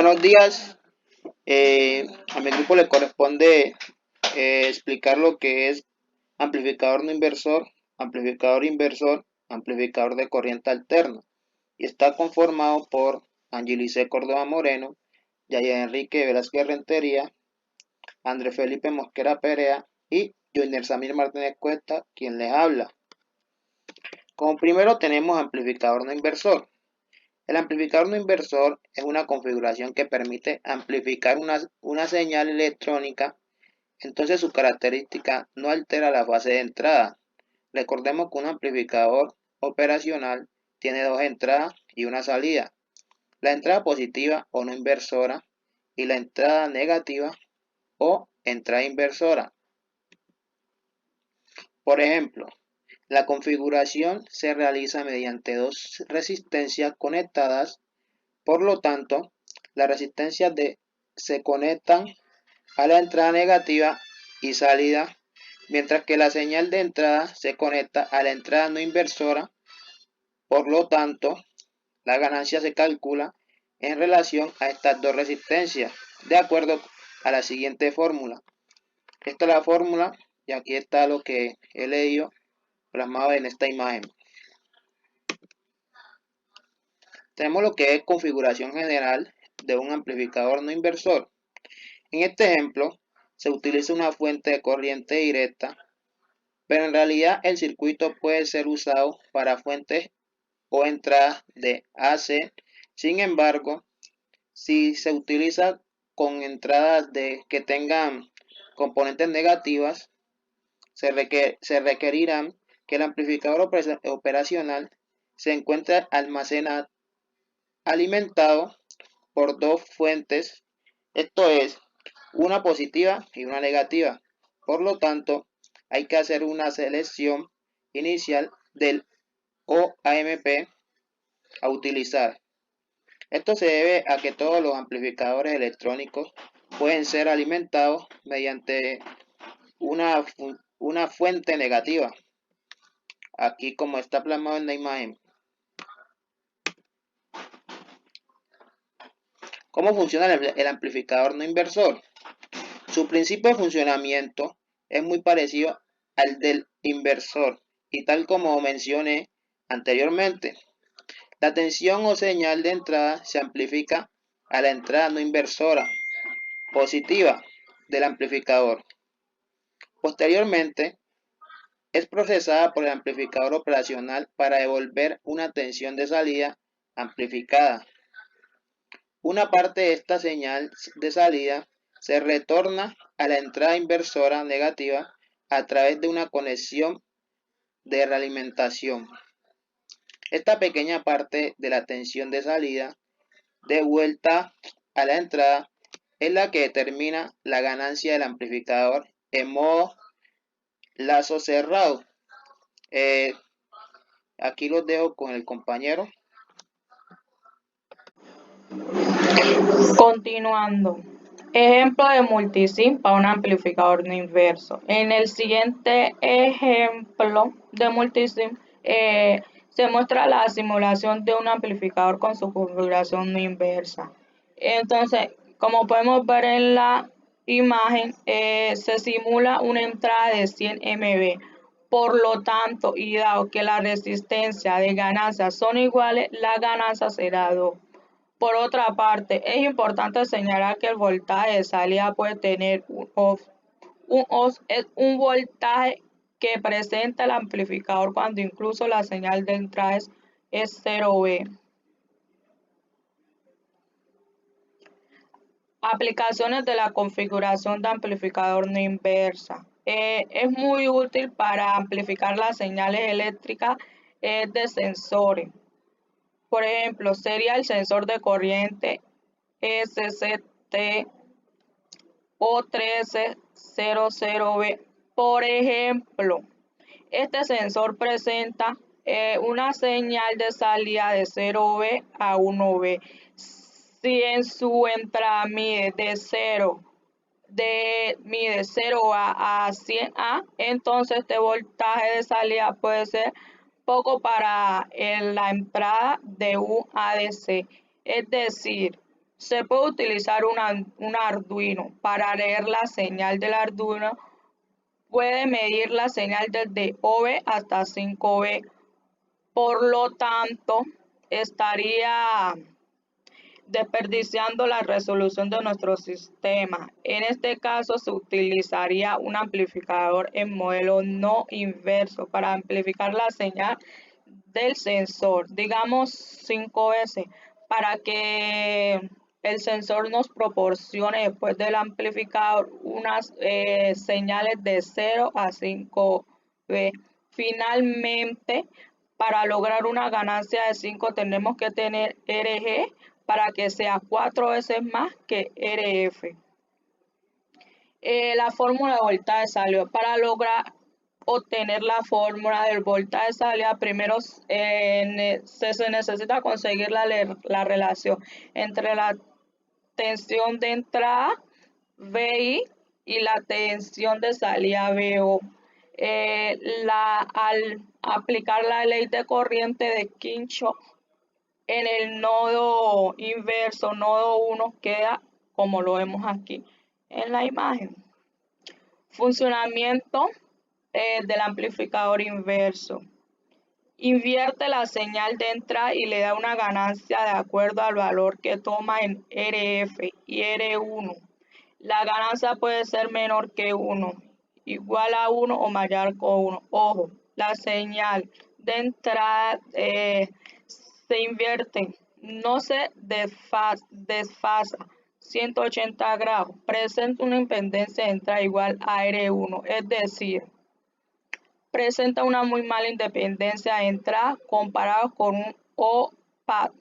Buenos días. A mi grupo le corresponde explicar lo que es amplificador no inversor, amplificador de corriente alterna. Y está conformado por Angelice Córdoba Moreno, Yaya Enrique Velázquez Rentería, André Felipe Mosquera Perea y Junior Samir Martínez Cuesta, quien les habla. Como primero tenemos amplificador no inversor. El amplificador no inversor es una configuración que permite amplificar una señal electrónica, entonces su característica no altera la fase de entrada. Recordemos que un amplificador operacional tiene dos entradas y una salida. La entrada positiva o no inversora y la entrada negativa o entrada inversora. Por ejemplo, la configuración se realiza mediante dos resistencias conectadas. Por lo tanto, las resistencias se conectan a la entrada negativa y salida, mientras que la señal de entrada se conecta a la entrada no inversora. Por lo tanto, la ganancia se calcula en relación a estas dos resistencias, de acuerdo a la siguiente fórmula. Esta es la fórmula y aquí está lo que he leído plasmado en esta imagen. Tenemos lo que es configuración general de un amplificador no inversor. En este ejemplo, se utiliza una fuente de corriente directa, pero en realidad el circuito puede ser usado para fuentes o entradas de AC. Sin embargo, si se utiliza con entradas que tengan componentes negativas, se requerirán que el amplificador operacional se encuentre almacenado, alimentado por dos fuentes, esto es, una positiva y una negativa. Por lo tanto, hay que hacer una selección inicial del OAMP a utilizar. Esto se debe a que todos los amplificadores electrónicos pueden ser alimentados mediante una fuente negativa, aquí como está plasmado en la imagen. ¿Cómo funciona el amplificador no inversor? Su principio de funcionamiento es muy parecido al del inversor y tal como mencioné anteriormente, la tensión o señal de entrada se amplifica a la entrada no inversora positiva del amplificador. Posteriormente, es procesada por el amplificador operacional para devolver una tensión de salida amplificada. Una parte de esta señal de salida se retorna a la entrada inversora negativa a través de una conexión de realimentación. Esta pequeña parte de la tensión de salida de vuelta a la entrada es la que determina la ganancia del amplificador en modo lazo cerrado. Aquí los dejo con el compañero. Continuando. Ejemplo de multisim para un amplificador no inverso. En el siguiente ejemplo de multisim se muestra la simulación de un amplificador con su configuración no inversa. Entonces, como podemos ver en la imagen, se simula una entrada de 100 MB. Por lo tanto, y dado que la resistencia de ganancia son iguales, la ganancia será 2. Por otra parte, es importante señalar que el voltaje de salida puede tener un off. Un off es un voltaje que presenta el amplificador cuando incluso la señal de entrada es 0V. Aplicaciones de la configuración de amplificador no inversa. Es muy útil para amplificar las señales eléctricas de sensores. Por ejemplo, sería el sensor de corriente SCT O1300B. Por ejemplo, este sensor presenta una señal de salida de 0V a 1V. Si en su entrada mide 0 a 100A, entonces este voltaje de salida puede ser poco para la entrada de un ADC. Es decir, Se puede utilizar un Arduino para leer la señal del Arduino. Puede medir la señal desde OV hasta 5V. Por lo tanto, estaría desperdiciando la resolución de nuestro sistema. En este caso se utilizaría un amplificador en modelo no inverso para amplificar la señal del sensor, digamos 5 veces, para que el sensor nos proporcione después del amplificador unas señales de 0 a 5V. Finalmente, para lograr una ganancia de 5 tenemos que tener RG para que sea 4 veces más que RF. La fórmula de voltaje de salida. Para lograr obtener la fórmula del voltaje de salida, primero se necesita conseguir la relación entre la tensión de entrada VI y la tensión de salida VO. Al aplicar la ley de corriente de Kirchhoff en el nodo inverso, nodo 1, queda como lo vemos aquí en la imagen. Funcionamiento del amplificador inverso. Invierte la señal de entrada y le da una ganancia de acuerdo al valor que toma en RF y R1. La ganancia puede ser menor que 1, igual a 1 o mayor que 1. Ojo, la señal de entrada se invierte, no se desfasa 180 grados, presenta una impedancia de entrada igual a R1, es decir, presenta una muy mala independencia de entrada comparado con un OPA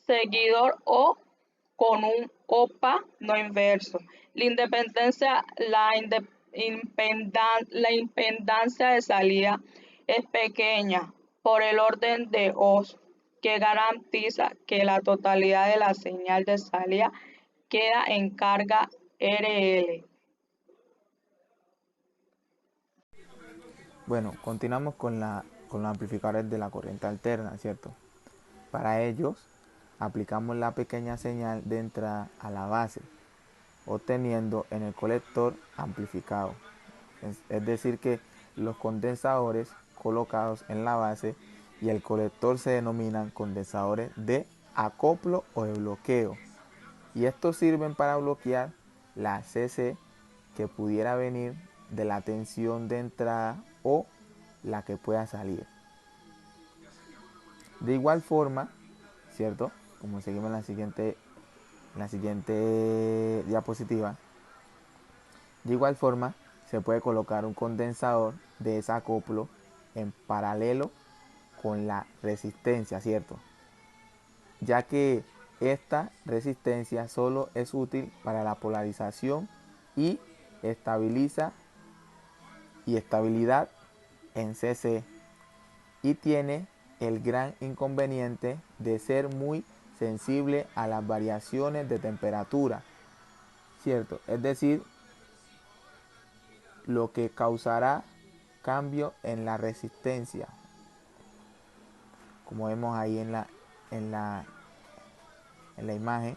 seguidor o con un OPA no inverso. La impedancia de salida es pequeña por el orden de Ohm, que garantiza que la totalidad de la señal de salida queda en carga RL. Bueno, continuamos con los amplificadores de la corriente alterna, ¿cierto? Para ellos aplicamos la pequeña señal de entrada a la base, obteniendo en el colector amplificado. Es decir que los condensadores colocados en la base y el colector se denominan condensadores de acoplo o de bloqueo. Y estos sirven para bloquear la CC que pudiera venir de la tensión de entrada o la que pueda salir. De igual forma, ¿cierto? Como seguimos en la siguiente diapositiva, de igual forma se puede colocar un condensador de desacoplo en paralelo con la resistencia, ¿cierto? Ya que esta resistencia solo es útil para la polarización y estabilidad en CC, y tiene el gran inconveniente de ser muy sensible a las variaciones de temperatura, ¿cierto? Es decir, lo que causará cambio en la resistencia, como vemos ahí en la imagen,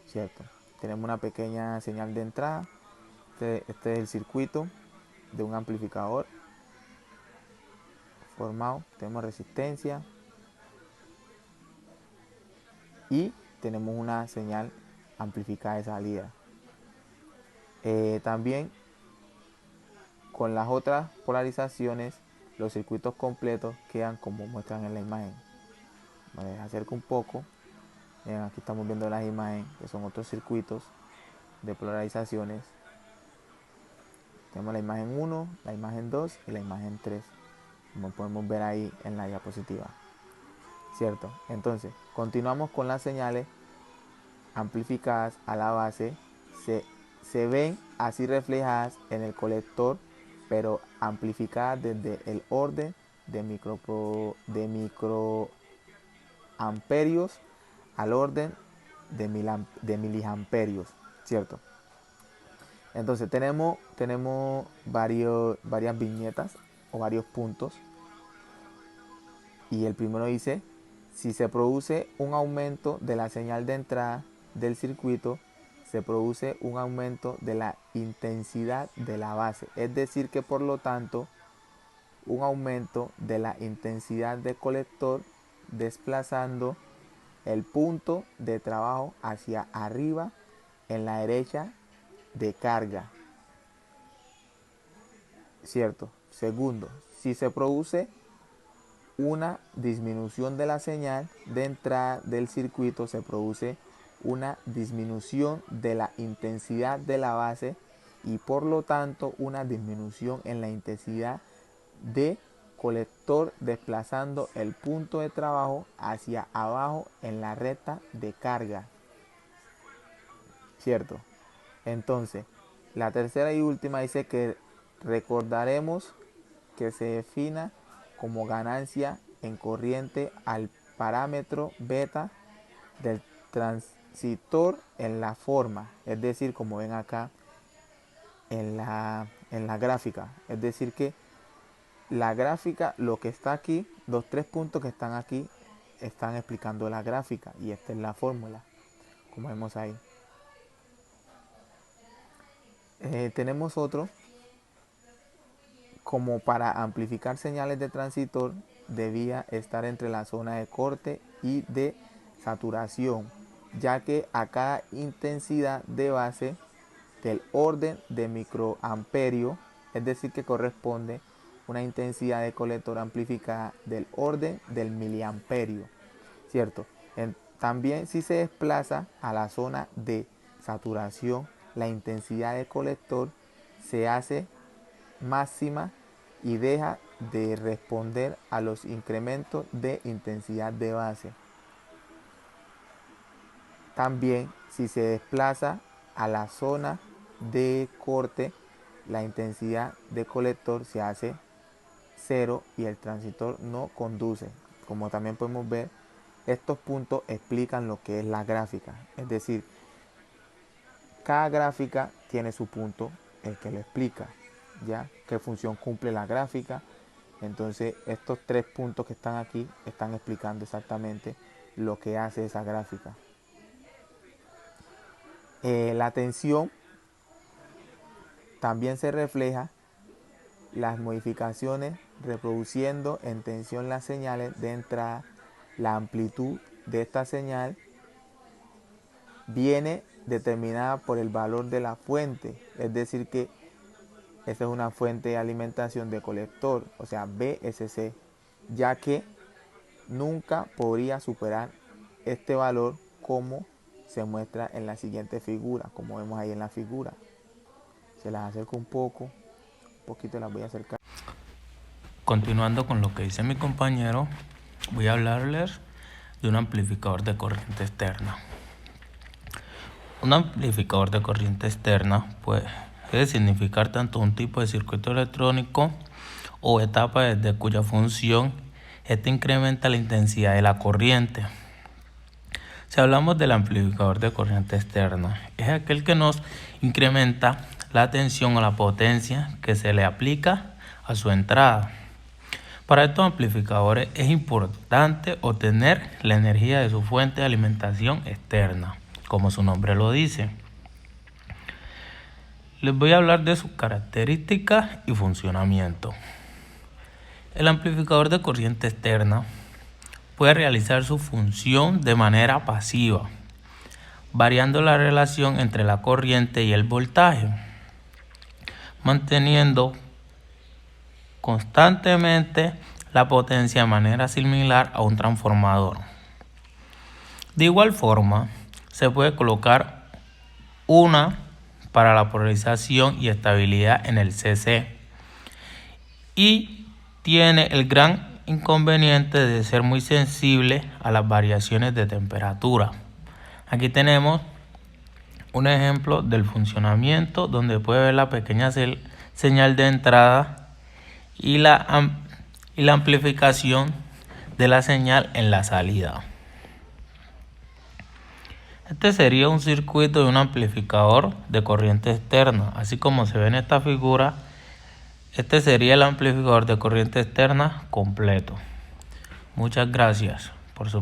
¿cierto? Tenemos una pequeña señal de entrada. Este es el circuito de un amplificador formado. Tenemos resistencia y tenemos una señal amplificada de salida. También con las otras polarizaciones, los circuitos completos quedan como muestran en la imagen. Me acerco un poco. Miren, aquí estamos viendo las imágenes, que son otros circuitos de polarizaciones. Tenemos la imagen 1, la imagen 2 y la imagen 3, como podemos ver ahí en la diapositiva, ¿cierto? Entonces, continuamos con las señales amplificadas a la base. Se ven así reflejadas en el colector, pero amplificadas desde el orden de microamperios al orden de miliamperios, ¿cierto? Entonces tenemos varias viñetas o varios puntos, y el primero dice Si se produce un aumento de la señal de entrada del circuito, se produce un aumento de la intensidad de la base. Es decir que por lo tanto, un aumento de la intensidad del colector desplazando el punto de trabajo hacia arriba en la derecha de carga. ¿Cierto? Segundo, si se produce una disminución de la señal de entrada del circuito, se produce una disminución de la intensidad de la base y por lo tanto una disminución en la intensidad de colector desplazando el punto de trabajo hacia abajo en la recta de carga. ¿Cierto? Entonces, la tercera y última dice que recordaremos que se defina como ganancia en corriente al parámetro beta del transistor en la forma, es decir, como ven acá en la gráfica. Es decir que la gráfica, lo que está aquí, los 3 puntos que están aquí, están explicando la gráfica y esta es la fórmula, como vemos ahí. Tenemos otro, como para amplificar señales de transistor debía estar entre la zona de corte y de saturación, ya que a cada intensidad de base del orden de microamperio, es decir que corresponde una intensidad de colector amplificada del orden del miliamperio, ¿cierto? También si se desplaza a la zona de saturación, la intensidad de colector se hace máxima y deja de responder a los incrementos de intensidad de base. También si se desplaza a la zona de corte, la intensidad de colector se hace cero y el transistor no conduce. Como también podemos ver, estos puntos explican lo que es la gráfica, es decir, cada gráfica tiene su punto, el que lo explica, ya qué función cumple la gráfica. Entonces estos 3 puntos que están aquí están explicando exactamente lo que hace esa gráfica. La tensión también se refleja las modificaciones reproduciendo en tensión las señales de entrada. La amplitud de esta señal viene determinada por el valor de la fuente, es decir que esta es una fuente de alimentación de colector, o sea BSC, ya que nunca podría superar este valor como se muestra en la siguiente figura, como vemos ahí en la figura. Se las acerco un poquito las voy a acercar. Continuando con lo que dice mi compañero, voy a hablarles de un amplificador de corriente externa. Un amplificador de corriente externa puede significar tanto un tipo de circuito electrónico o etapa desde cuya función este incrementa la intensidad de la corriente. Si hablamos del amplificador de corriente externa, es aquel que nos incrementa la tensión o la potencia que se le aplica a su entrada. Para estos amplificadores es importante obtener la energía de su fuente de alimentación externa, como su nombre lo dice. Les voy a hablar de sus características y funcionamiento. El amplificador de corriente externa puede realizar su función de manera pasiva, variando la relación entre la corriente y el voltaje, manteniendo constantemente la potencia de manera similar a un transformador. De igual forma, se puede colocar una para la polarización y estabilidad en el CC y tiene el gran inconveniente de ser muy sensible a las variaciones de temperatura. Aquí tenemos un ejemplo del funcionamiento donde puede ver la pequeña señal de entrada y la amplificación de la señal en la salida. Este sería un circuito de un amplificador de corriente externa, así como se ve en esta figura. Este sería el amplificador de corriente externa completo. Muchas gracias. por su